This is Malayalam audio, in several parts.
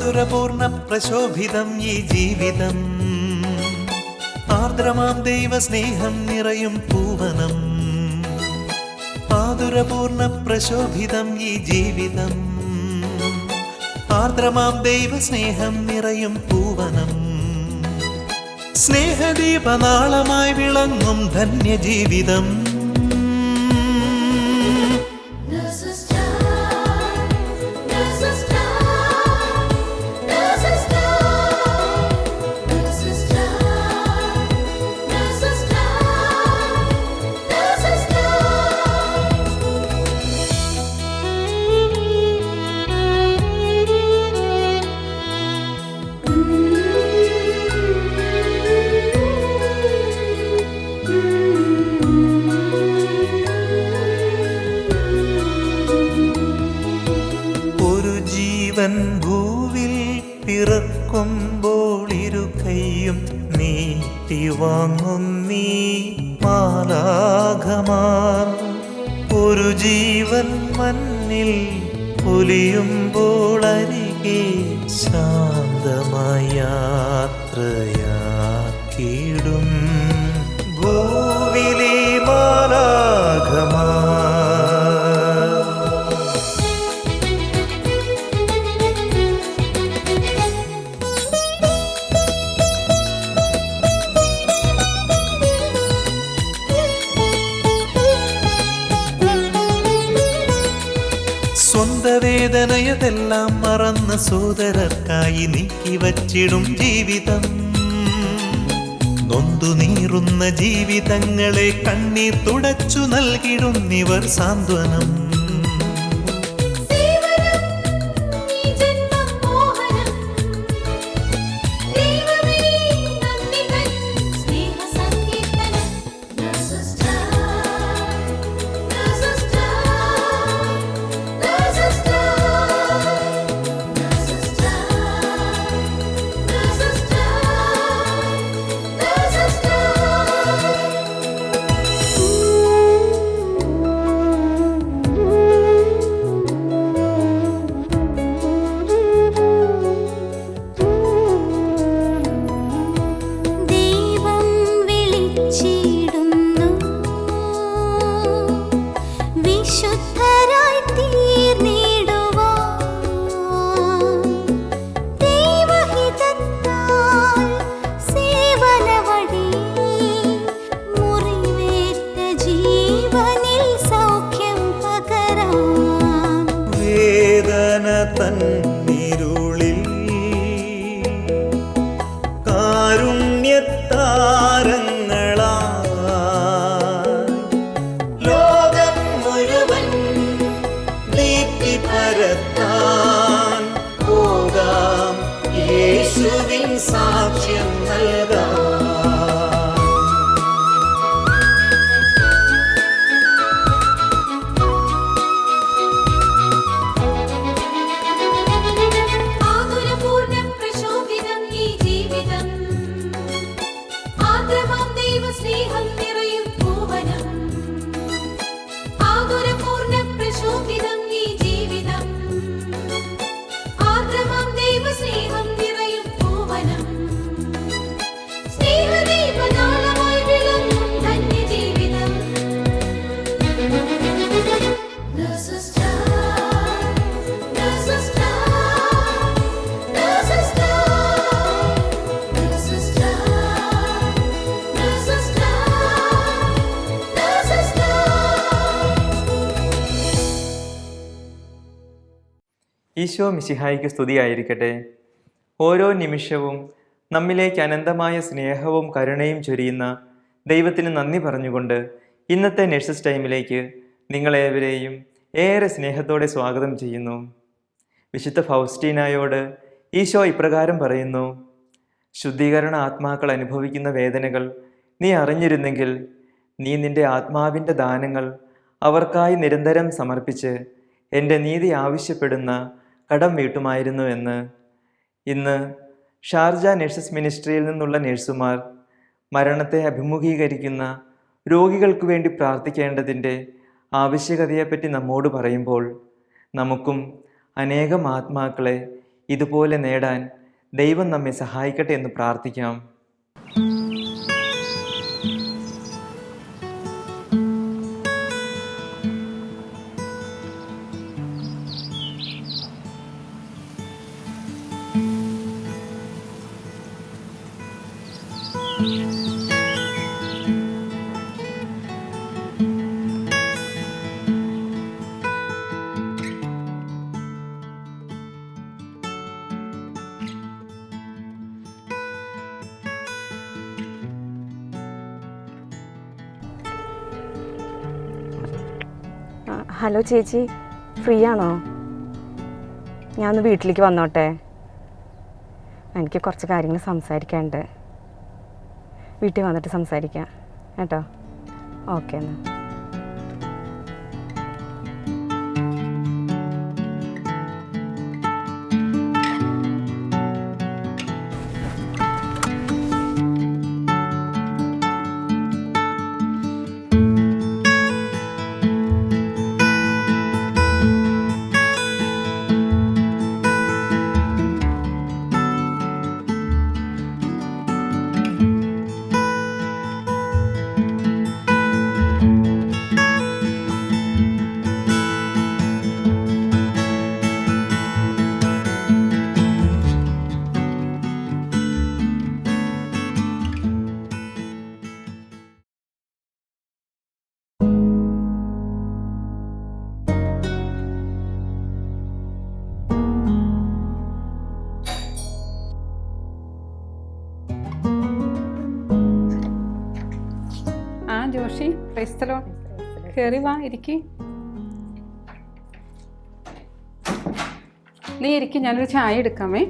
മാധുരപൂർണ്ണ പ്രശോഭിതം ഈ ജീവിതം, ആർദ്രമാം ദൈവ സ്നേഹം നിറയും പൂവനം. മാധുരപൂർണ്ണ പ്രശോഭിതം ഈ ജീവിതം, ആർദ്രമാം ദൈവ സ്നേഹം നിറയും പൂവനം. സ്നേഹദീപനാളമായി വിളങ്ങും ധന്യജീവിതം. ഭൂവിൽ പിറക്കുമ്പോൾ ഇരു കൈയും നീട്ടി വാങ്ങുന്നീ മാലാഖമാർ. ഒരു ജീവൻ മണ്ണിൽ പൊലിയുമ്പോൾ അരികെ ശാന്തമായ യാത്രയാക്കിയിടും ഭൂവിലെ മാലാഖമാർ. സ്വന്തവേദനയതെല്ലാം മറന്ന സോദരർക്കായി നീക്കി വച്ചിടും ജീവിതം. നൊന്തു നീറുന്ന ജീവിതങ്ങളെ കണ്ണീർ തുടച്ചു നൽകിടുന്നിവർ സാന്ത്വനം. തന്നിരുളിൽ കാരുണ്യത്താരങ്ങളായി ലോകം മുഴുവൻ ദീപ്തി പരത്താൻ പോകാം, യേശുവിൻ സാക്ഷ്യം നൽകാം. ഈശോ മിശിഹായിക്ക് സ്തുതിയായിരിക്കട്ടെ. ഓരോ നിമിഷവും നമ്മിലേക്ക് അനന്തമായ സ്നേഹവും കരുണയും ചൊരിയുന്ന ദൈവത്തിന് നന്ദി പറഞ്ഞുകൊണ്ട് ഇന്നത്തെ നഴ്സസ് ടൈമിലേക്ക് നിങ്ങളേവരെയും ഏറെ സ്നേഹത്തോടെ സ്വാഗതം ചെയ്യുന്നു. വിശുദ്ധ ഫൗസ്റ്റീനായോട് ഈശോ ഇപ്രകാരം പറയുന്നു: ശുദ്ധീകരണ ആത്മാക്കൾ അനുഭവിക്കുന്ന വേദനകൾ നീ അറിഞ്ഞിരുന്നെങ്കിൽ നീ നിന്റെ ആത്മാവിൻ്റെ ദാനങ്ങൾ അവർക്കായി നിരന്തരം സമർപ്പിച്ച് എൻ്റെ നീതി ആവശ്യപ്പെടുന്ന കടം വീട്ടുമായിരുന്നു എന്ന്. ഇന്ന് ഷാർജ നഴ്സസ് മിനിസ്ട്രിയിൽ നിന്നുള്ള നഴ്സുമാർ മരണത്തെ അഭിമുഖീകരിക്കുന്ന രോഗികൾക്ക് വേണ്ടി പ്രാർത്ഥിക്കേണ്ടതിൻ്റെ ആവശ്യകതയെപ്പറ്റി നമ്മോട് പറയുമ്പോൾ നമുക്കും അനേകം ആത്മാക്കളെ ഇതുപോലെ നേടാൻ ദൈവം നമ്മെ സഹായിക്കട്ടെ എന്ന് പ്രാർത്ഥിക്കാം. ഹലോ ചേച്ചി, ഫ്രീ ആണോ? ഞാനൊന്ന് വീട്ടിലേക്ക് വന്നോട്ടെ. എനിക്ക് കുറച്ച് കാര്യങ്ങൾ സംസാരിക്കാനുണ്ട്. വീട്ടിൽ വന്നിട്ട് സംസാരിക്കാം കേട്ടോ. ഓക്കെ എന്നാൽ. ജോഷി, ക്രൈസ്തലോ, കയറി വാ, ഇരിക്കി. നീ ഇരിക്കും, ഞാനൊരു ചായ എടുക്കാമേ.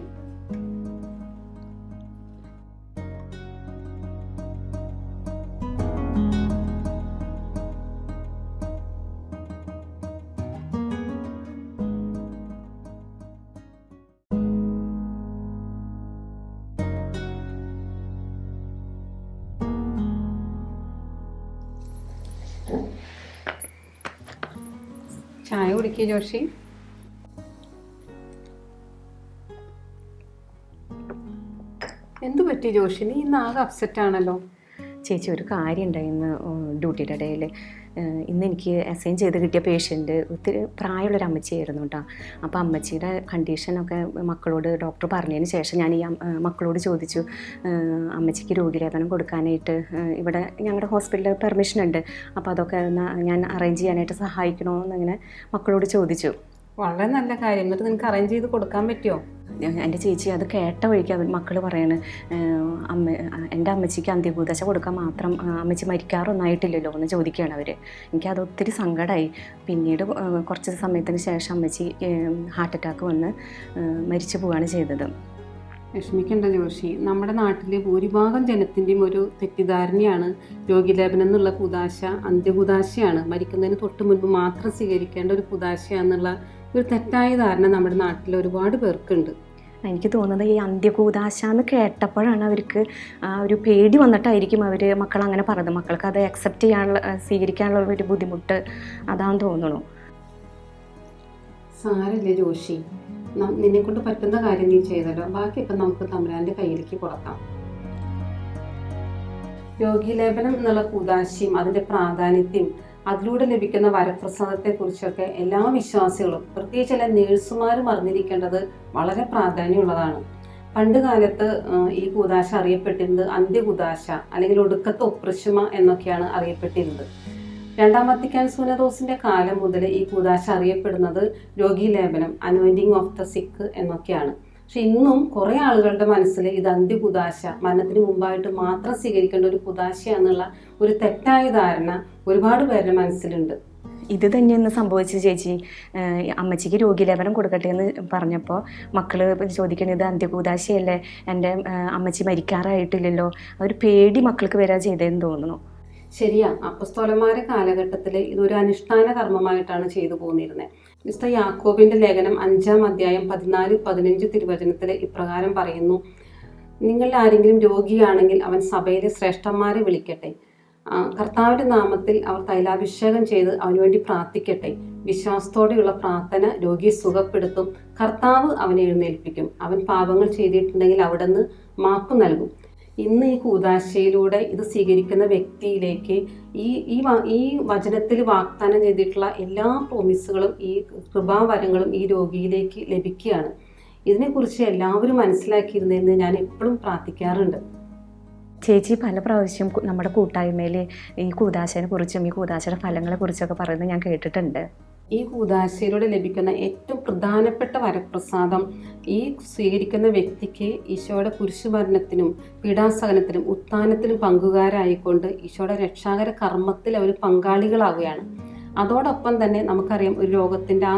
ചായ കുടിക്കേ ജോഷി. എന്തു പറ്റി ജോഷി? നീ ഇന്ന് ആകെ അപ്സെറ്റ് ആണല്ലോ. ചേച്ചി, ഒരു കാര്യം ഉണ്ടായിരുന്നു ഡ്യൂട്ടിയുടെ ഇടയിൽ. ഇന്ന് എനിക്ക് അസൈൻ ചെയ്ത് കിട്ടിയ പേഷ്യൻ്റ് ഒത്തിരി പ്രായമുള്ളൊരു അമ്മച്ചിയായിരുന്നു കേട്ടോ. അപ്പോൾ അമ്മച്ചിയുടെ കണ്ടീഷനൊക്കെ മക്കളോട് ഡോക്ടർ പറഞ്ഞതിന് ശേഷം ഞാൻ ഈ മക്കളോട് ചോദിച്ചു, അമ്മച്ചിക്ക് രോഗിലേപനം കൊടുക്കാനായിട്ട് ഇവിടെ ഞങ്ങളുടെ ഹോസ്പിറ്റലിൽ പെർമിഷൻ ഉണ്ട്, അപ്പോൾ അതൊക്കെ ഞാൻ അറേഞ്ച് ചെയ്യാനായിട്ട് സഹായിക്കണമെന്ന് അങ്ങനെ മക്കളോട് ചോദിച്ചു. വളരെ നല്ല കാര്യം. എന്നിട്ട് നിനക്ക് അറേഞ്ച് ചെയ്ത് കൊടുക്കാൻ പറ്റുമോ? എൻ്റെ ചേച്ചി അത് കേട്ട വഴിക്ക് മക്കൾ പറയാണ്, എൻ്റെ അമ്മച്ചിക്ക് അന്ത്യകൂദശ കൊടുക്കാൻ മാത്രം അമ്മച്ചി മരിക്കാറൊന്നായിട്ടില്ലല്ലോ എന്ന് ചോദിക്കുകയാണ് അവർ. എനിക്കത് ഒത്തിരി സങ്കടമായി. പിന്നീട് കുറച്ച് സമയത്തിന് ശേഷം അമ്മച്ചി ഹാർട്ട് അറ്റാക്ക് വന്ന് മരിച്ചു പോവുകയാണ് ചെയ്തത്. വിഷമിക്കേണ്ട ജോഷി. നമ്മുടെ നാട്ടിലെ ഭൂരിഭാഗം ജനത്തിൻ്റെയും ഒരു തെറ്റിദ്ധാരണയാണ് രോഗിലേപനം എന്നുള്ള കുദാശ അന്ത്യകുദാശയാണ്, മരിക്കുന്നതിന് തൊട്ട് മുൻപ് മാത്രം സ്വീകരിക്കേണ്ട ഒരു കുദാശയാന്നുള്ള ഒരു തെറ്റായ ധാരണ നമ്മുടെ നാട്ടിൽ ഒരുപാട് പേർക്കുണ്ട്. എനിക്ക് തോന്നുന്നത് ഈ അന്ത്യകൂദാശ എന്ന് കേട്ടപ്പോഴാണ് അവർക്ക് ആ ഒരു പേടി വന്നിട്ടായിരിക്കും അവർ മക്കളങ്ങനെ പറഞ്ഞത്. മക്കൾക്ക് അത് അക്സെപ്റ്റ് ചെയ്യാനുള്ള സ്വീകരിക്കാനുള്ള ഒരു ബുദ്ധിമുട്ട് അതാണെന്ന് തോന്നുന്നു. സാരല്ലേ ജോഷി, നിന്നെ കൊണ്ട് പറ്റുന്ന കാര്യം നീ ചെയ്തല്ലോ. ബാക്കി ഇപ്പം നമുക്ക് തമ്പുരാൻ്റെ കയ്യിലേക്ക് കൊടുക്കാം. രോഗീലേപനം എന്നുള്ള കൂദാശയും അതിൻ്റെ പ്രാധാന്യത്തെയും അതിലൂടെ ലഭിക്കുന്ന വരപ്രസാദത്തെക്കുറിച്ചൊക്കെ എല്ലാ വിശ്വാസികളും, പ്രത്യേകിച്ച് എല്ലാ നേഴ്സുമാരും അറിഞ്ഞിരിക്കേണ്ടത് വളരെ പ്രാധാന്യമുള്ളതാണ്. പണ്ട് കാലത്ത് ഈ കൂദാശ അറിയപ്പെട്ടിരുന്നത് അന്ത്യകുദാശ അല്ലെങ്കിൽ ഒടുക്കത്തെ ഒപ്രശുമ എന്നൊക്കെയാണ് അറിയപ്പെട്ടിരുന്നത്. രണ്ടാം വത്തിക്കാൻ സുനദോസിന്റെ കാലം മുതൽ ഈ കൂദാശ അറിയപ്പെടുന്നത് രോഗീലേപനം, അനോയിന്റിങ് ഓഫ് ദ സിക്ക് എന്നൊക്കെയാണ്. പക്ഷെ ഇന്നും കുറേ ആളുകളുടെ മനസ്സിൽ ഇത് അന്ത്യകുദാശ, മരണത്തിന് മുമ്പായിട്ട് മാത്രം സ്വീകരിക്കേണ്ട ഒരു കുദാശയാന്നുള്ള ഒരു തെറ്റായ ധാരണ ഒരുപാട് പേരുടെ മനസ്സിലുണ്ട്. ഇത് തന്നെയെന്ന് സംഭവിച്ചു ചേച്ചി. അമ്മച്ചിക്ക് രോഗീലേപനം കൊടുക്കട്ടെ എന്ന് പറഞ്ഞപ്പോൾ മക്കൾ ചോദിക്കുന്നത്, ഇത് അന്ത്യകൂദാശയല്ലേ, എൻ്റെ അമ്മച്ചി മരിക്കാറായിട്ടില്ലല്ലോ. ഒരു പേടി മക്കൾക്ക് വരാൻ ചെയ്തതെന്ന് തോന്നുന്നു. ശരിയാ, അപ്പസ്തോലന്മാരുടെ കാലഘട്ടത്തിൽ ഇതൊരു അനുഷ്ഠാന കർമ്മമായിട്ടാണ് ചെയ്തു പോന്നിരുന്നത്. മിസ്റ്റർ യാക്കോബിന്റെ ലേഖനം 5-ാം അധ്യായം 14-15 തിരുവചനത്തിൽ ഇപ്രകാരം പറയുന്നു: നിങ്ങളിൽ ആരെങ്കിലും രോഗിയാണെങ്കിൽ അവൻ സഭയിലെ ശ്രേഷ്ഠന്മാരെ വിളിക്കട്ടെ, കർത്താവിൻ്റെ നാമത്തിൽ അവർ തൈലാഭിഷേകം ചെയ്ത് അവന് വേണ്ടി പ്രാർത്ഥിക്കട്ടെ. വിശ്വാസത്തോടെയുള്ള പ്രാർത്ഥന രോഗിയെ സുഖപ്പെടുത്തും. കർത്താവ് അവനെ എഴുന്നേൽപ്പിക്കും. അവൻ പാപങ്ങൾ ചെയ്തിട്ടുണ്ടെങ്കിൽ അവിടെ നിന്ന് മാപ്പ് നൽകും. ഇന്ന് ഈ കൂദാശയിലൂടെ ഇത് സ്വീകരിക്കുന്ന വ്യക്തിയിലേക്ക് ഈ വചനത്തിൽ വാഗ്ദാനം ചെയ്തിട്ടുള്ള എല്ലാ പ്രോമിസുകളും ഈ കൃപാവരങ്ങളും ഈ രോഗിയിലേക്ക് ലഭിക്കുകയാണ്. ഇതിനെക്കുറിച്ച് എല്ലാവരും മനസ്സിലാക്കിയിരുന്നതെന്ന് ഞാൻ എപ്പോഴും പ്രാർത്ഥിക്കാറുണ്ട്. ചേച്ചി പല പ്രാവശ്യം നമ്മുടെ കൂട്ടായ്മയിൽ ഈ കൂദാശയെ കുറിച്ചും ഈ കൂദാശയുടെ ഫലങ്ങളെ കുറിച്ചൊക്കെ പറയുന്നത് ഞാൻ കേട്ടിട്ടുണ്ട്. ഈ കൂദാശയിലൂടെ ലഭിക്കുന്ന ഏറ്റവും പ്രധാനപ്പെട്ട വരപ്രസാദം ഈ സ്വീകരിക്കുന്ന വ്യക്തിക്ക് ഈശോയുടെ കുരിശുമരണത്തിനും പീഡാസഹനത്തിനും ഉത്ഥാനത്തിനും പങ്കുകാരായിക്കൊണ്ട് ഈശോയുടെ രക്ഷാകര കർമ്മത്തിൽ അവർ പങ്കാളികളാവുകയാണ്. അതോടൊപ്പം തന്നെ നമുക്കറിയാം, ഒരു രോഗത്തിൻ്റെ ആ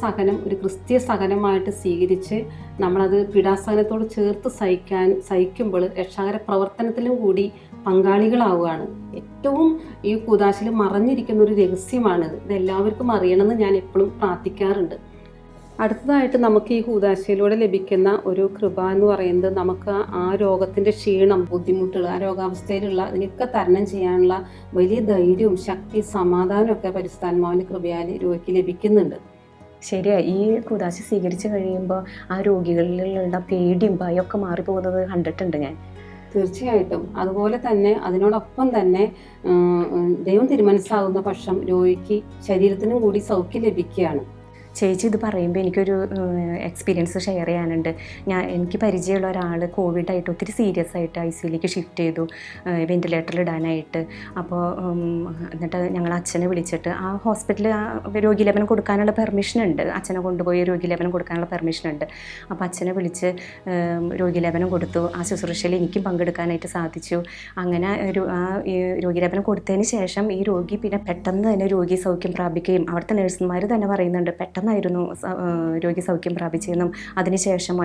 സഹനം ഒരു ക്രിസ്തീയ സഹനമായിട്ട് സ്വീകരിച്ച് നമ്മളത് പീഡാസഹനത്തോട് ചേർത്ത് സഹിക്കുമ്പോൾ രക്ഷാകര പ്രവർത്തനത്തിലും കൂടി പങ്കാളികളാവുകയാണ്. ഏറ്റവും ഈ കൂദാശയിൽ മറഞ്ഞിരിക്കുന്ന ഒരു രഹസ്യമാണിത്. ഇതെല്ലാവർക്കും അറിയണമെന്ന് ഞാൻ എപ്പോഴും പ്രാർത്ഥിക്കാറുണ്ട്. അടുത്തതായിട്ട് നമുക്ക് ഈ കൂദാശയിലൂടെ ലഭിക്കുന്ന ഒരു കൃപ എന്ന് പറയുന്നത്, നമുക്ക് ആ രോഗത്തിൻ്റെ ക്ഷീണം, ബുദ്ധിമുട്ടുകൾ, ആ രോഗാവസ്ഥയിലുള്ള അതിനൊക്കെ തരണം ചെയ്യാനുള്ള വലിയ ധൈര്യവും ശക്തി, സമാധാനമൊക്കെ പരിശുദ്ധാത്മാവിൻ്റെ കൃപയാൽ രോഗിക്ക് ലഭിക്കുന്നുണ്ട്. ശരിയാ. ഈ കൂദാശ സ്വീകരിച്ച് കഴിയുമ്പോൾ ആ രോഗികളിലുള്ള പേടിയും ഭയമൊക്കെ മാറിപ്പോകുന്നത് കണ്ടിട്ടുണ്ട് ഞാൻ. തീർച്ചയായിട്ടും. അതുപോലെ തന്നെ അതിനോടൊപ്പം തന്നെ ദൈവം തീരുമാനിച്ചാകുന്ന പക്ഷം രോഗിക്ക് ശരീരത്തിനും കൂടി സൗഖ്യം ലഭിക്കുകയാണ്. ചേച്ചി ഇത് പറയുമ്പോൾ എനിക്കൊരു എക്സ്പീരിയൻസ് ഷെയർ ചെയ്യാനുണ്ട്. എനിക്ക് പരിചയമുള്ള ഒരാൾ കോവിഡായിട്ട് ഒത്തിരി സീരിയസ് ആയിട്ട് ICUലേക്ക് ഷിഫ്റ്റ് ചെയ്തു, വെൻറ്റിലേറ്ററിൽ ഇടാനായിട്ട്. അപ്പോൾ എന്നിട്ട് ഞങ്ങൾ അച്ഛനെ വിളിച്ചിട്ട് ആ ഹോസ്പിറ്റലിൽ രോഗീലേപനം കൊടുക്കാനുള്ള പെർമിഷൻ ഉണ്ട്, അച്ഛനെ കൊണ്ടുപോയി രോഗീലേപനം കൊടുക്കാനുള്ള പെർമിഷൻ ഉണ്ട്. അപ്പോൾ അച്ഛനെ വിളിച്ച് രോഗീലേപനം കൊടുത്തു. ആ ശുശ്രൂഷയിൽ എനിക്കും പങ്കെടുക്കാനായിട്ട് സാധിച്ചു. അങ്ങനെ രോഗീലേപനം കൊടുത്തതിന് ശേഷം ഈ രോഗി പിന്നെ പെട്ടെന്ന് തന്നെ രോഗി സൗഖ്യം പ്രാപിക്കുകയും അവിടുത്തെ നഴ്സുമാർ തന്നെ പറയുന്നുണ്ട് പെട്ടെന്നായിരുന്നു രോഗി സൗഖ്യം പ്രാപിച്ചതെന്നും അതിനുശേഷം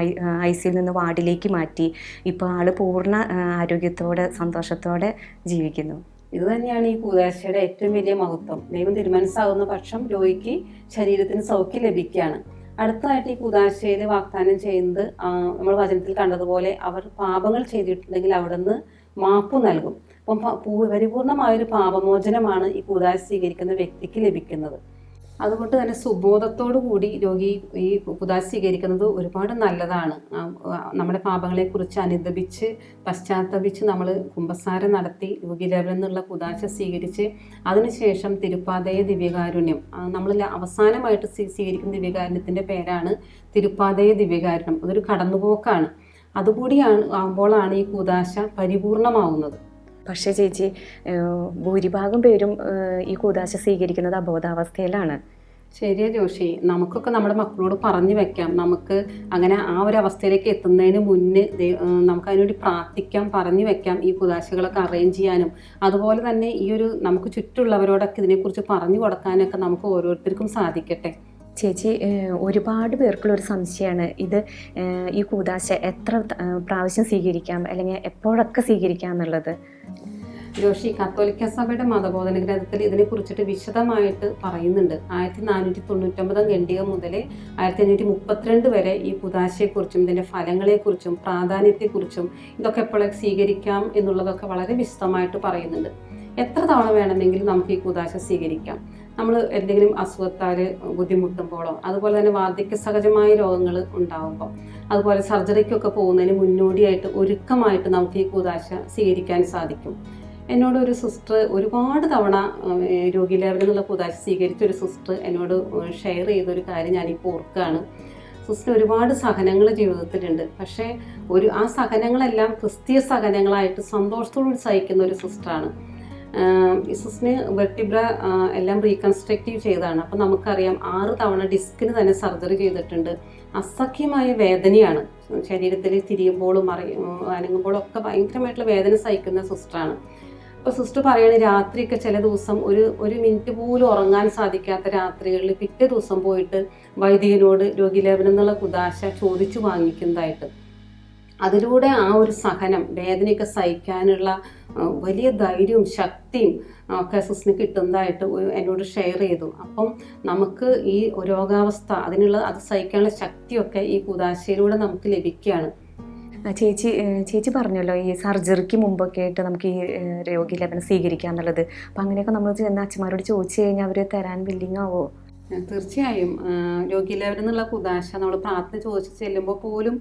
ICUയിൽ നിന്ന് വാർഡിലേക്ക് മാറ്റി. ഇപ്പോൾ ആൾ പൂർണ്ണ ആരോഗ്യത്തോടെ സന്തോഷത്തോടെ ജീവിക്കുന്നു. ഇത് തന്നെയാണ് ഈ കൂദാശയുടെ ഏറ്റവും വലിയ മഹത്വം. ദൈവം തീരുമാനിച്ചാകുന്ന പക്ഷം രോഗിക്ക് ശരീരത്തിന് സൗഖ്യം ലഭിക്കുകയാണ്. അടുത്തതായിട്ട് ഈ കൂദാശയിൽ വാഗ്ദാനം ചെയ്യുന്നത്, നമ്മൾ വചനത്തിൽ കണ്ടതുപോലെ അവർ പാപങ്ങൾ ചെയ്തിട്ടുണ്ടെങ്കിൽ അവിടെ നിന്ന് മാപ്പ് നൽകും. അപ്പം പരിപൂർണമായൊരു പാപമോചനമാണ് ഈ കൂദാശ സ്വീകരിക്കുന്ന വ്യക്തിക്ക് ലഭിക്കുന്നത്. അതുകൊണ്ട് തന്നെ സുബോധത്തോടു കൂടി രോഗി ഈ കൂദാശ സ്വീകരിക്കുന്നത് ഒരുപാട് നല്ലതാണ്. നമ്മുടെ പാപങ്ങളെക്കുറിച്ച് അനുദപിച്ച് പശ്ചാത്തപിച്ച് നമ്മൾ കുമ്പസാരം നടത്തി രോഗീലേപനം എന്നുള്ള കൂദാശ സ്വീകരിച്ച് അതിനുശേഷം തിരുപ്പാതയ ദിവ്യകാരുണ്യം, നമ്മൾ അവസാനമായിട്ട് സ്വീകരിക്കുന്ന ദിവ്യകാരുണ്യത്തിൻ്റെ പേരാണ് തിരുപ്പാതയ ദിവ്യകാരുണ്യം. അതൊരു കടന്നുപോക്കാണ്. അതുകൂടിയാണ് ആകുമ്പോഴാണ് ഈ കൂദാശ പരിപൂർണമാവുന്നത്. പക്ഷേ ചേച്ചി, ഭൂരിഭാഗം പേരും ഈ കൂദാശ സ്വീകരിക്കുന്നത് അബോധാവസ്ഥയിലാണ്. ശരിയാ ജോഷി. നമുക്കൊക്കെ നമ്മുടെ മക്കളോട് പറഞ്ഞു വെക്കാം, നമുക്ക് അങ്ങനെ ആ ഒരു അവസ്ഥയിലേക്ക് എത്തുന്നതിന് മുന്നേ നമുക്ക് അതിനുവേണ്ടി പ്രാർത്ഥിക്കാം, പറഞ്ഞു വെക്കാം, ഈ കൂദാശകളൊക്കെ അറേഞ്ച് ചെയ്യാനും. അതുപോലെ തന്നെ ഈ ഒരു നമുക്ക് ചുറ്റുള്ളവരോടൊക്കെ ഇതിനെക്കുറിച്ച് പറഞ്ഞു കൊടുക്കാനൊക്കെ നമുക്ക് ഓരോരുത്തർക്കും സാധിക്കട്ടെ. ചേച്ചി, ഒരുപാട് പേർക്കുള്ളൊരു സംശയമാണ് ഇത്, ഈ കൂദാശ എത്ര പ്രാവശ്യം സ്വീകരിക്കാം അല്ലെങ്കിൽ എപ്പോഴൊക്കെ സ്വീകരിക്കാം എന്നുള്ളത്. ജോഷി, കത്തോലിക്ക സഭയുടെ മതബോധന ഗ്രന്ഥത്തിൽ ഇതിനെക്കുറിച്ചിട്ട് വിശദമായിട്ട് പറയുന്നുണ്ട്. 1499 ഖണ്ഡിക മുതൽ 1532 വരെ ഈ കൂദാശയെക്കുറിച്ചും ഇതിൻ്റെ ഫലങ്ങളെക്കുറിച്ചും പ്രാധാന്യത്തെക്കുറിച്ചും ഇതൊക്കെ എപ്പോഴൊക്കെ സ്വീകരിക്കാം എന്നുള്ളതൊക്കെ വളരെ വിശദമായിട്ട് പറയുന്നുണ്ട്. എത്ര തവണ വേണമെങ്കിലും നമുക്ക് ഈ കൂദാശ സ്വീകരിക്കാം. നമ്മൾ എന്തെങ്കിലും അസുഖത്താൽ ബുദ്ധിമുട്ടുമ്പോഴോ, അതുപോലെ തന്നെ വാർദ്ധക്യ സഹജമായ രോഗങ്ങൾ ഉണ്ടാകുമ്പോൾ, അതുപോലെ സർജറിക്കൊക്കെ പോകുന്നതിന് മുന്നോടിയായിട്ട് ഒരുക്കമായിട്ട് നമുക്ക് ഈ കൂദാശ സ്വീകരിക്കാൻ സാധിക്കും. എന്നോട് ഒരു സിസ്റ്റർ ഒരുപാട് തവണ രോഗീലേപനം എന്നുള്ള കൂദാശ സ്വീകരിച്ചൊരു സിസ്റ്റർ എന്നോട് ഷെയർ ചെയ്തൊരു കാര്യം ഞാനിപ്പോൾ ഓർക്കുകയാണ്. സിസ്റ്റർ ഒരുപാട് സഹനങ്ങൾ ജീവിതത്തിലുണ്ട്. പക്ഷേ ആ സഹനങ്ങളെല്ലാം ക്രിസ്തീയ സഹനങ്ങളായിട്ട് സന്തോഷത്തോടുകൂടി സഹിക്കുന്ന ഒരു സിസ്റ്ററാണ്. ഈ സിസ്റ്ററിന് വെർട്ടിബ്ര എല്ലാം റീകൺസ്ട്രക്റ്റീവ് ചെയ്തതാണ്. അപ്പം നമുക്കറിയാം 6 തവണ ഡിസ്കിന് തന്നെ സർജറി ചെയ്തിട്ടുണ്ട്. അസഖ്യമായ വേദനയാണ്. ശരീരത്തിൽ തിരിയുമ്പോഴും അനങ്ങുമ്പോഴും ഒക്കെ ഭയങ്കരമായിട്ടുള്ള വേദന സഹിക്കുന്ന സിസ്റ്ററാണ്. അപ്പോൾ സിസ്റ്റർ പറയുകയാണ്, രാത്രിയൊക്കെ ചില ദിവസം ഒരു മിനിറ്റ് പോലും ഉറങ്ങാൻ സാധിക്കാത്ത രാത്രികളിൽ പിറ്റേ ദിവസം പോയിട്ട് വൈദികനോട് രോഗീലേപനം എന്നുള്ള കൂദാശ ചോദിച്ചു വാങ്ങിക്കുന്നതായിട്ട്. അതിലൂടെ ആ ഒരു സഹനം, വേദനയൊക്കെ സഹിക്കാനുള്ള വലിയ ധൈര്യവും ശക്തിയും ഒക്കെ സിസ്റ്ററിന് കിട്ടുന്നതായിട്ട് എന്നോട് ഷെയർ ചെയ്തു. അപ്പം നമുക്ക് ഈ രോഗാവസ്ഥ അത് സഹിക്കാനുള്ള ശക്തിയൊക്കെ ഈ കൂദാശയിലൂടെ നമുക്ക് ലഭിക്കുകയാണ്. ചേച്ചി പറഞ്ഞല്ലോ ഈ സർജറിക്ക് മുമ്പൊക്കെ ആയിട്ട് നമുക്ക് ഈ രോഗീലേപനം സ്വീകരിക്കുക എന്നുള്ളത്. അപ്പം അങ്ങനെയൊക്കെ നമ്മൾ ചെന്ന് അച്ഛന്മാരോട് ചോദിച്ചു കഴിഞ്ഞാൽ അവർ തരാൻ വില്ലിങ് ആവോ? തീർച്ചയായും. രോഗീലേപനം എന്നുള്ള കുദാശ നമ്മൾ പ്രാർത്ഥന ചോദിച്ച് ചെല്ലുമ്പോൾ പോലും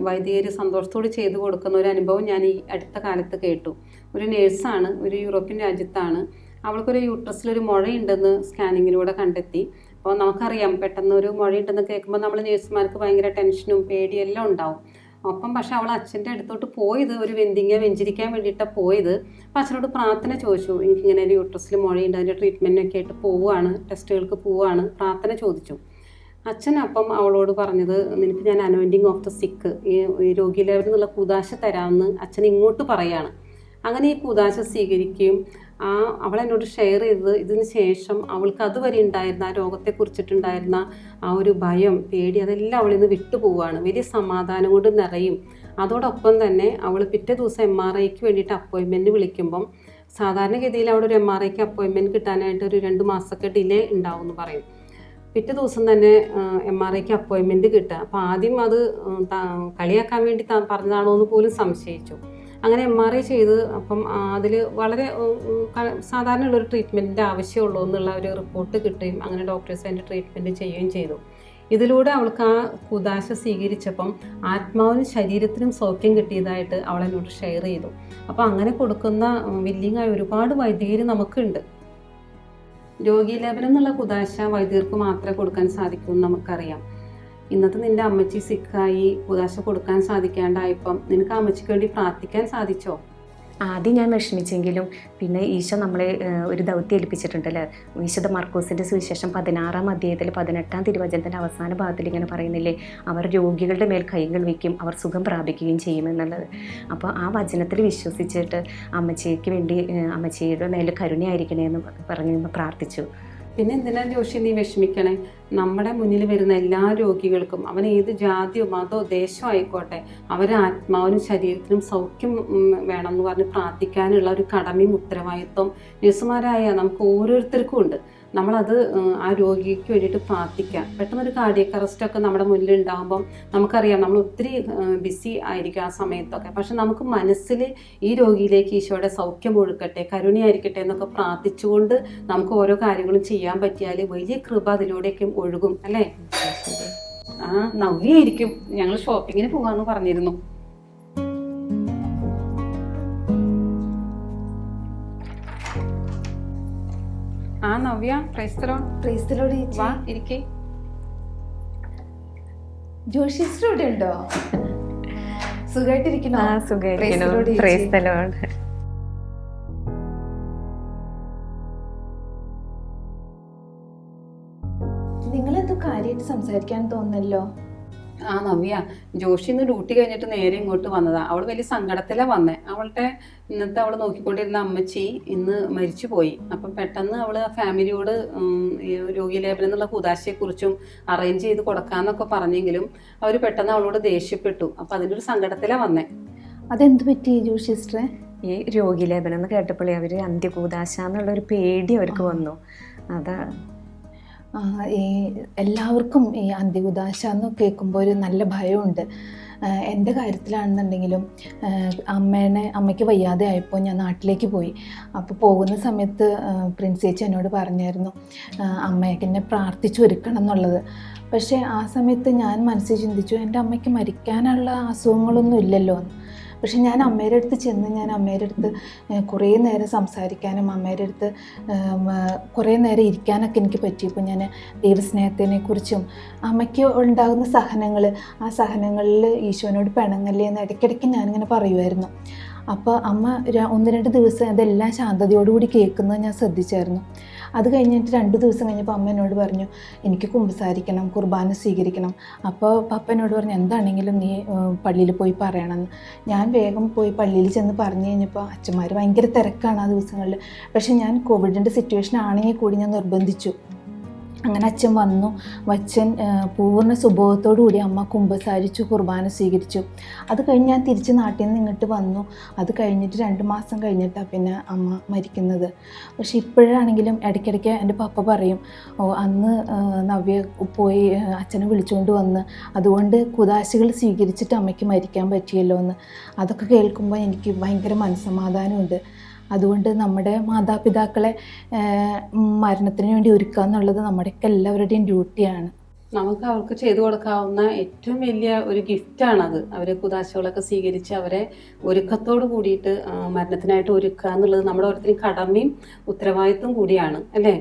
വൈദികർ സന്തോഷത്തോട് ചെയ്തു കൊടുക്കുന്ന ഒരു അനുഭവം ഞാൻ ഈ അടുത്ത കാലത്ത് കേട്ടു. ഒരു നേഴ്സാണ്, ഒരു യൂറോപ്യൻ രാജ്യത്താണ്. അവൾക്കൊരു യൂട്രസിലൊരു മുഴയുണ്ടെന്ന് സ്കാനിങ്ങിലൂടെ കണ്ടെത്തി. അപ്പോൾ നമുക്കറിയാം, പെട്ടെന്ന് ഒരു മുഴയുണ്ടെന്ന് കേൾക്കുമ്പോൾ നമ്മൾ നേഴ്സുമാർക്ക് ഭയങ്കര ടെൻഷനും പേടിയെല്ലാം ഉണ്ടാവും. ഒപ്പം പക്ഷെ അവൾ അച്ഛൻ്റെ അടുത്തോട്ട് പോയത് ഒരു വെഞ്ചരിക്കാൻ വേണ്ടിയിട്ടാണ് പോയത്. അപ്പം അച്ഛനോട് പ്രാർത്ഥന ചോദിച്ചു, എനിക്കിങ്ങനെ ഒരു യൂട്രസിൽ മുഴയുണ്ട്, അതിൻ്റെ ട്രീറ്റ്മെൻറ്റിനൊക്കെ ആയിട്ട് പോവുകയാണ്, ടെസ്റ്റുകൾക്ക് പോവുകയാണ്, പ്രാർത്ഥന ചോദിച്ചു. അച്ഛൻ അപ്പം അവളോട് പറഞ്ഞത്, നിനക്ക് ഞാൻ അനോയിൻറ്റിങ് ഓഫ് ദ സിക്ക്, ഈ രോഗിലേപനം എന്നുള്ള കുദാശ തരാമെന്ന് അച്ഛൻ ഇങ്ങോട്ട് പറയാണ്. അങ്ങനെ ഈ കുദാശ സ്വീകരിക്കുകയും അവളെന്നോട് ഷെയർ ചെയ്തത്, ഇതിന് ശേഷം അവൾക്ക് അതുവരെ ഉണ്ടായിരുന്ന ആ രോഗത്തെക്കുറിച്ചിട്ടുണ്ടായിരുന്ന ആ ഒരു ഭയം, പേടി, അതെല്ലാം അവളിൽ നിന്ന് വിട്ടുപോവുകയാണ്. വലിയ സമാധാനം കൊണ്ട് നിറയും. അതോടൊപ്പം തന്നെ അവൾ പിറ്റേ ദിവസം MRIക്ക് വേണ്ടിയിട്ട് അപ്പോയിൻമെൻറ്റ് വിളിക്കുമ്പം സാധാരണഗതിയിൽ അവിടെ ഒരു MRIക്ക് അപ്പോയിൻമെൻറ്റ് കിട്ടാനായിട്ട് ഒരു 2 മാസമൊക്കെ ഡിലേ ഉണ്ടാവും എന്ന് പറയും. പിറ്റേ ദിവസം തന്നെ MRIക്ക് അപ്പോയിൻമെൻറ്റ് കിട്ടുക. അപ്പോൾ ആദ്യം അത് കളിയാക്കാൻ വേണ്ടി പറഞ്ഞതാണോ എന്ന് പോലും സംശയിച്ചു. അങ്ങനെ MRI ചെയ്ത് അപ്പം അതിൽ വളരെ സാധാരണയുള്ളൊരു ട്രീറ്റ്മെൻറ്റിൻ്റെ ആവശ്യമുള്ളൂ എന്നുള്ള ഒരു റിപ്പോർട്ട് കിട്ടുകയും അങ്ങനെ ഡോക്ടേഴ്സ് അതിൻ്റെ ട്രീറ്റ്മെൻറ്റ് ചെയ്യുകയും ചെയ്തു. ഇതിലൂടെ അവൾക്ക് ആ കുദാശ സ്വീകരിച്ചപ്പം ആത്മാവിനും ശരീരത്തിനും സൗഖ്യം കിട്ടിയതായിട്ട് അവളെന്നോട് ഷെയർ ചെയ്തു. അപ്പോൾ അങ്ങനെ കൊടുക്കുന്ന വില്ലിങ്ങായ ഒരുപാട് വൈദികർ നമുക്കുണ്ട്. രോഗീലേപനം എന്നുള്ള കുദാശ വൈദികർക്ക് മാത്രമേ കൊടുക്കാൻ സാധിക്കൂ എന്ന് നമുക്കറിയാം. ഇന്നത്തെ നിൻ്റെ അമ്മച്ചി സിക്കായി കുദാശ കൊടുക്കാൻ സാധിക്കാണ്ടായപ്പം നിനക്ക് അമ്മച്ചിക്ക് വേണ്ടി പ്രാർത്ഥിക്കാൻ സാധിച്ചോ? ആദ്യം ഞാൻ വിഷമിച്ചെങ്കിലും പിന്നെ ഈശോ നമ്മളെ ഒരു ദൗത്യം ഏൽപ്പിച്ചിട്ടുണ്ടല്ലോ. വിശുദ്ധ മർക്കോസിൻ്റെ സുവിശേഷം 16-ാം അധ്യായത്തിൽ 18-ാം തിരുവചനത്തിൻ്റെ അവസാന ഭാഗത്തിൽ ഇങ്ങനെ പറയുന്നില്ലേ, അവർ രോഗികളുടെ മേൽ കൈകൾ വയ്ക്കും, അവർ സുഖം പ്രാപിക്കുകയും ചെയ്യുമെന്നുള്ളത്. അപ്പോൾ ആ വചനത്തിൽ വിശ്വസിച്ചിട്ട് അമ്മച്ചിക്ക് വേണ്ടി അമ്മച്ചിയുടെ മേൽ കരുണയായിരിക്കണേ എന്ന് പറഞ്ഞ് പ്രാർത്ഥിച്ചു. പിന്നെ എന്തിനാ ജോഷി നീ വിഷമിക്കണേ? നമ്മുടെ മുന്നിൽ വരുന്ന എല്ലാ രോഗികൾക്കും, അവൻ ഏത് ജാതിയോ മതമോ ദേശമോ ആയിക്കോട്ടെ, അവരെ ആത്മാവിനും ശരീരത്തിനും സൗഖ്യം വേണം എന്ന് പറഞ്ഞ് പ്രാർത്ഥിക്കാനുള്ള ഒരു കടമയും ഉത്തരവാദിത്വം നഴ്സുമാരായ നമുക്ക് ഓരോരുത്തർക്കും ഉണ്ട്. നമ്മളത് ആ രോഗിക്ക് വേണ്ടിയിട്ട് പ്രാർത്ഥിക്കാം. പെട്ടെന്നൊരു കാർഡിയക് അറസ്റ്റൊക്കെ നമ്മുടെ മുന്നിൽ ഉണ്ടാകുമ്പം നമുക്കറിയാം നമ്മൾ ഒത്തിരി ബിസി ആയിരിക്കും ആ സമയത്തൊക്കെ. പക്ഷെ നമുക്ക് മനസ്സിൽ ഈ രോഗിയിലേക്ക് ഈശോയുടെ സൗഖ്യം ഒഴുക്കട്ടെ, കരുണയായിരിക്കട്ടെ എന്നൊക്കെ പ്രാർത്ഥിച്ചുകൊണ്ട് നമുക്ക് ഓരോ കാര്യങ്ങളും ചെയ്യാൻ പറ്റിയാൽ വലിയ കൃപ അതിലൂടെയൊക്കെ ഒഴുകും അല്ലേ? നവ്യായിരിക്കും. ഞങ്ങൾ ഷോപ്പിങ്ങിന് പോകാമെന്ന് പറഞ്ഞിരുന്നു. നവ്യ, പ്രൈസ്തലോട് വാ ഇരിക്കേ. ജോഷി ഇവിടെ ഉണ്ടോ? സുഖമായിട്ടിരിക്കണോ? നിങ്ങളെന്തോ കാര്യമായിട്ട് സംസാരിക്കാൻ തോന്നല്ലോ. നവ്യ, ജോഷി ഇന്ന് ഡ്യൂട്ടി കഴിഞ്ഞിട്ട് നേരെ ഇങ്ങോട്ട് വന്നതാ. അവൾ വലിയ സങ്കടത്തിലാണ് വന്നേ. അവളുടെ ഇന്നത്തെ അവൾ നോക്കിക്കൊണ്ടിരുന്ന അമ്മച്ചി ഇന്ന് മരിച്ചു പോയി. അപ്പം പെട്ടെന്ന് അവൾ ഫാമിലിയോട് രോഗീലേപനം എന്നുള്ള കുദാശയെക്കുറിച്ചും അറേഞ്ച് ചെയ്ത് കൊടുക്കാന്നൊക്കെ പറഞ്ഞെങ്കിലും അവർ പെട്ടെന്ന് അവളോട് ദേഷ്യപ്പെട്ടു. അപ്പം അതിൻ്റെ ഒരു സങ്കടത്തിലാണ് വന്നേ. അതെന്ത് പറ്റി ജോഷി സിസ്റ്ററെ? ഈ രോഗീലേപനം എന്ന് കേട്ടപ്പോഴേ അവർ അന്ത്യകൂദാശ എന്നുള്ളൊരു പേടി അവർക്ക് വന്നു. അതാ ഈ എല്ലാവർക്കും ഈ അന്ത്യകുദാശ എന്ന് കേൾക്കുമ്പോൾ ഒരു നല്ല ഭയമുണ്ട്. എൻ്റെ കാര്യത്തിലാണെന്നുണ്ടെങ്കിലും അമ്മയ്ക്ക് വയ്യാതെ ആയപ്പോൾ ഞാൻ നാട്ടിലേക്ക് പോയി. അപ്പോൾ പോകുന്ന സമയത്ത് പ്രിൻസ് ചേച്ചി എന്നോട് പറഞ്ഞായിരുന്നു അമ്മയ്ക്ക് എന്നെ പ്രാർത്ഥിച്ചൊരുക്കണം എന്നുള്ളത്. പക്ഷേ ആ സമയത്ത് ഞാൻ മനസ്സിൽ ചിന്തിച്ചു, എൻ്റെ അമ്മയ്ക്ക് മരിക്കാനുള്ള അസുഖങ്ങളൊന്നും ഇല്ലല്ലോ എന്ന്. പക്ഷെ ഞാൻ അമ്മയുടെ അടുത്ത് ചെന്ന് ഞാൻ അമ്മയുടെ അടുത്ത് കുറേ നേരം സംസാരിക്കാനും അമ്മയുടെ അടുത്ത് കുറേ നേരം ഇരിക്കാനൊക്കെ എനിക്ക് പറ്റിയപ്പോൾ ഞാൻ ദൈവസ്നേഹത്തിനെക്കുറിച്ചും അമ്മയ്ക്ക് ഉണ്ടാകുന്ന സഹനങ്ങൾ, ആ സഹനങ്ങളിൽ ഈശോനോട് പിണങ്ങല്ലേ എന്ന് ഇടയ്ക്കിടയ്ക്ക് ഞാനിങ്ങനെ പറയുമായിരുന്നു. അപ്പോൾ അമ്മ 1-2 ദിവസം അതെല്ലാം ശാന്തതയോടുകൂടി കേൾക്കുന്നത് ഞാൻ ശ്രദ്ധിച്ചായിരുന്നു. അത് കഴിഞ്ഞിട്ട് 2 ദിവസം കഴിഞ്ഞപ്പോൾ അമ്മ എന്നോട് പറഞ്ഞു എനിക്ക് കുമ്പസാരിക്കണം, കുർബാന സ്വീകരിക്കണം. അപ്പോൾ പപ്പ എന്നോട് പറഞ്ഞു എന്താണെങ്കിലും നീ പള്ളിയിൽ പോയി പറയണമെന്ന്. ഞാൻ വേഗം പോയി പള്ളിയിൽ ചെന്ന് പറഞ്ഞു കഴിഞ്ഞപ്പോൾ അച്ഛന്മാർ ഭയങ്കര തിരക്കാണ് ആ ദിവസങ്ങളിൽ. പക്ഷേ ഞാൻ കോവിഡിൻ്റെ സിറ്റുവേഷൻ ആണെങ്കിൽ കൂടി ഞാൻ നിർബന്ധിച്ചു. അങ്ങനെ അച്ഛൻ വന്നു. അച്ഛൻ പൂർണ്ണ സുബോധത്തോടു കൂടി അമ്മ കുമ്പസാരിച്ചു, കുർബാന സ്വീകരിച്ചു. അത് കഴിഞ്ഞ് ഞാൻ തിരിച്ച് നാട്ടിൽ നിന്ന് ഇങ്ങോട്ട് വന്നു. അത് കഴിഞ്ഞിട്ട് 2 മാസം കഴിഞ്ഞിട്ടാണ് പിന്നെ അമ്മ മരിക്കുന്നത്. പക്ഷെ ഇപ്പോഴാണെങ്കിലും ഇടയ്ക്കിടയ്ക്ക് എൻ്റെ പപ്പ പറയും, അന്ന് നവ്യ പോയി അച്ഛനെ വിളിച്ചുകൊണ്ട് വന്ന്, അതുകൊണ്ട് കുദാശകൾ സ്വീകരിച്ചിട്ട് അമ്മയ്ക്ക് മരിക്കാൻ പറ്റിയല്ലോ എന്ന്. അതൊക്കെ കേൾക്കുമ്പോൾ എനിക്ക് ഭയങ്കര മനസ്സമാധാനമുണ്ട്. അതുകൊണ്ട് നമ്മുടെ മാതാപിതാക്കളെ മരണത്തിന് വേണ്ടി ഒരുക്കുക എന്നുള്ളത് നമ്മുടെയൊക്കെ എല്ലാവരുടെയും ഡ്യൂട്ടിയാണ്. നമുക്ക് അവർക്ക് ചെയ്തു കൊടുക്കാവുന്ന ഏറ്റവും വലിയ ഒരു ഗിഫ്റ്റാണത്. അവരെ കുദാശകളൊക്കെ സ്വീകരിച്ച് അവരെ ഒരുക്കത്തോട് കൂടിയിട്ട് മരണത്തിനായിട്ട് ഒരുക്കുക എന്നുള്ളത് നമ്മുടെ ഓരോരുത്തരും കടമയും ഉത്തരവാദിത്വം കൂടിയാണ്, അല്ലേ?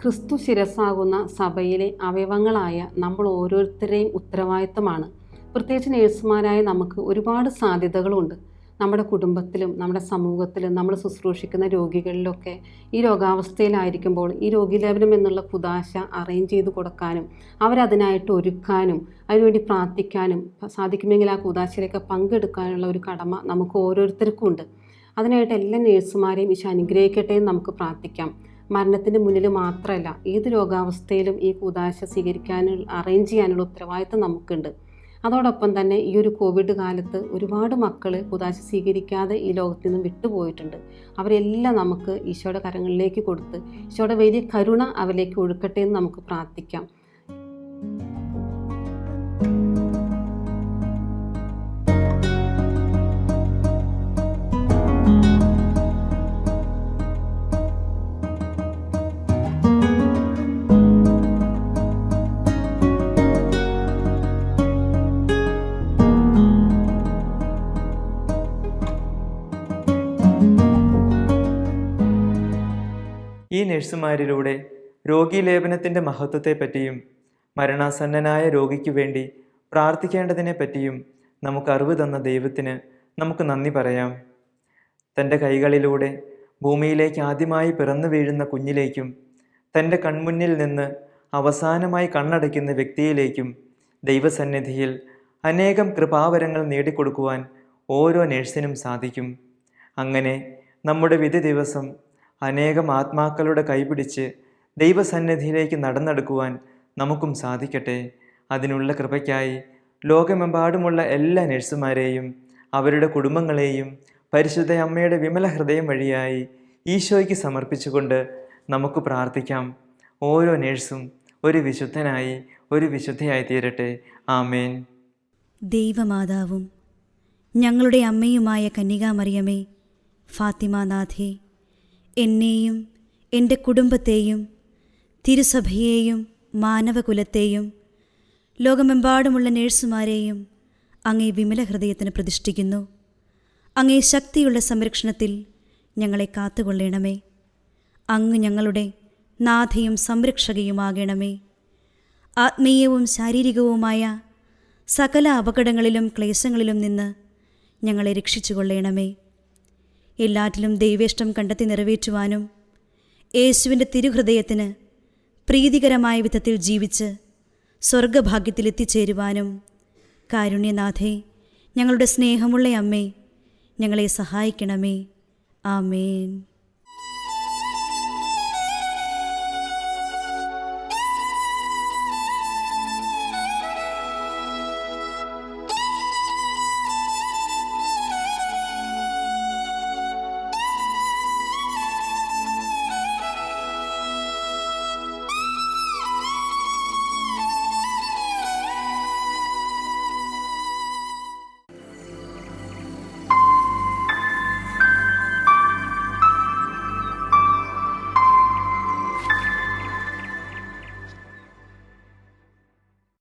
ക്രിസ്തു ശിരസ്സാകുന്ന സഭയിലെ അവയവങ്ങളായ നമ്മൾ ഓരോരുത്തരെയും ഉത്തരവാദിത്തമാണ്. പ്രത്യേകിച്ച് നേഴ്സുമാരായ നമുക്ക് ഒരുപാട് സാധ്യതകളുണ്ട്. നമ്മുടെ കുടുംബത്തിലും നമ്മുടെ സമൂഹത്തിലും നമ്മൾ ശുശ്രൂഷിക്കുന്ന രോഗികളിലൊക്കെ ഈ രോഗാവസ്ഥയിലായിരിക്കുമ്പോൾ ഈ രോഗീലേപനം എന്നുള്ള കുദാശ അറേഞ്ച് ചെയ്ത് കൊടുക്കാനും അവരതിനായിട്ട് ഒരുക്കാനും അതിനുവേണ്ടി പ്രാർത്ഥിക്കാനും സാധിക്കുമെങ്കിൽ ആ കുദാശയിലൊക്കെ പങ്കെടുക്കാനുള്ള ഒരു കടമ നമുക്ക് ഓരോരുത്തർക്കും ഉണ്ട്. അതിനായിട്ട് എല്ലാ നേഴ്സുമാരെയും ഈശോ അനുഗ്രഹിക്കട്ടെ എന്ന് നമുക്ക് പ്രാർത്ഥിക്കാം. മരണത്തിൻ്റെ മുന്നിൽ മാത്രമല്ല, ഏത് രോഗാവസ്ഥയിലും ഈ കുദാശ സ്വീകരിക്കാനുള്ള അറേഞ്ച് ചെയ്യാനുള്ള ഉത്തരവാദിത്വം നമുക്കുണ്ട്. അതോടൊപ്പം തന്നെ ഈ ഒരു കോവിഡ് കാലത്ത് ഒരുപാട് മക്കൾ കുദാശ സ്വീകരിക്കാതെ ഈ ലോകത്തിൽ നിന്നും വിട്ടുപോയിട്ടുണ്ട്. അവരെല്ലാം നമുക്ക് ഈശോയുടെ കരങ്ങളിലേക്ക് കൊടുത്ത് ഈശോയുടെ വലിയ കരുണ അവരിലേക്ക് ഒഴുക്കട്ടെ എന്ന് നമുക്ക് പ്രാർത്ഥിക്കാം. ഈ നഴ്സുമാരിലൂടെ രോഗീലേപനത്തിൻ്റെ മഹത്വത്തെപ്പറ്റിയും മരണാസന്നനായ രോഗിക്ക് വേണ്ടി പ്രാർത്ഥിക്കേണ്ടതിനെ പറ്റിയും നമുക്ക് അറിവ് തന്ന ദൈവത്തിന് നമുക്ക് നന്ദി പറയാം. തൻ്റെ കൈകളിലൂടെ ഭൂമിയിലേക്ക് ആദ്യമായി പിറന്നു വീഴുന്ന കുഞ്ഞിലേക്കും തൻ്റെ കൺമുന്നിൽ നിന്ന് അവസാനമായി കണ്ണടയ്ക്കുന്ന വ്യക്തിയിലേക്കും ദൈവസന്നിധിയിൽ അനേകം കൃപാവരങ്ങൾ നേടിക്കൊടുക്കുവാൻ ഓരോ നഴ്സിനും സാധിക്കും. അങ്ങനെ നമ്മുടെ വിധി ദിവസം അനേകം ആത്മാക്കളുടെ കൈപിടിച്ച് ദൈവസന്നിധിയിലേക്ക് നടന്നെടുക്കുവാൻ നമുക്കും സാധിക്കട്ടെ. അതിനുള്ള കൃപയ്ക്കായി ലോകമെമ്പാടുമുള്ള എല്ലാ നഴ്സുമാരെയും അവരുടെ കുടുംബങ്ങളെയും പരിശുദ്ധ അമ്മയുടെ വിമല ഹൃദയം വഴിയായി ഈശോയ്ക്ക് സമർപ്പിച്ചുകൊണ്ട് നമുക്ക് പ്രാർത്ഥിക്കാം. ഓരോ നഴ്സും ഒരു വിശുദ്ധനായി, ഒരു വിശുദ്ധയായി തീരട്ടെ. ആമേൻ. ദൈവമാതാവും ഞങ്ങളുടെ അമ്മയുമായ കന്യകാമറിയമേ, ഫാത്തിമാനാഥേ, എന്നെയും എൻ്റെ കുടുംബത്തെയും തിരുസഭയെയും മാനവകുലത്തെയും ലോകമെമ്പാടുമുള്ള നേഴ്സുമാരെയും അങ്ങേ വിമല ഹൃദയത്തിന് പ്രതിഷ്ഠിക്കുന്നു. അങ്ങേ ശക്തിയുള്ള സംരക്ഷണത്തിൽ ഞങ്ങളെ കാത്തുകൊള്ളണമേ. അങ്ങ് ഞങ്ങളുടെ നാഥയും സംരക്ഷകയുമാകണമേ. ആത്മീയവും ശാരീരികവുമായ സകല അപകടങ്ങളിലും ക്ലേശങ്ങളിലും നിന്ന് ഞങ്ങളെ രക്ഷിച്ചുകൊള്ളണമേ. എല്ലാറ്റിലും ദൈവേഷ്ടം കണ്ടെത്തി നിറവേറ്റുവാനും യേശുവിൻ്റെ തിരുഹൃദയത്തിന് പ്രീതികരമായ വിധത്തിൽ ജീവിച്ച് സ്വർഗഭാഗ്യത്തിലെത്തിച്ചേരുവാനും കാരുണ്യനാഥേ, ഞങ്ങളുടെ സ്നേഹമുള്ള അമ്മേ, ഞങ്ങളെ സഹായിക്കണമേ. ആമേൻ.